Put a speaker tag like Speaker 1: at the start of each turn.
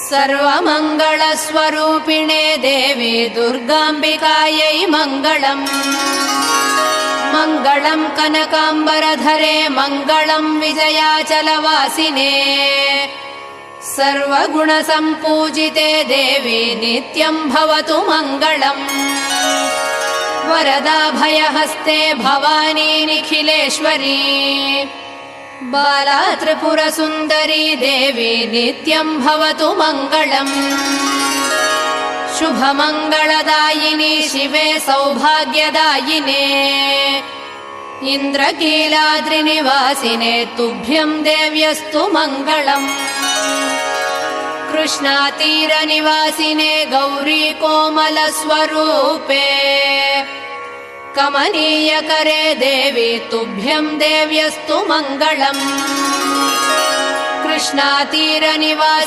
Speaker 1: सर्वमङ्गलस्वरूपिणे देवी दुर्गाम्बिकायै मङ्गलम्। मङ्गलं कनकाम्बरधरे मङ्गलं विजयाचलवासिने। सर्वगुणसम्पूजिते देवी नित्यं भवतु मङ्गलम्। वरदाभयहस्ते भवानी निखिलेश्वरी। बाला त्रिपुरसुन्दरी देवी नित्यं भवतु मङ्गलम्। शुभमङ्गलदायिनी शिवे सौभाग्यदायिने। इन्द्रकीलाद्रिनिवासिने तुभ्यं देव्यस्तु मङ्गलम्। कृष्णातीरनिवासिने गौरी कोमलस्वरूपे। कमनीयकरे देवी तुभ्यं देव्यस्तु मङ्गलम्। कृष्णातीरनिवासिने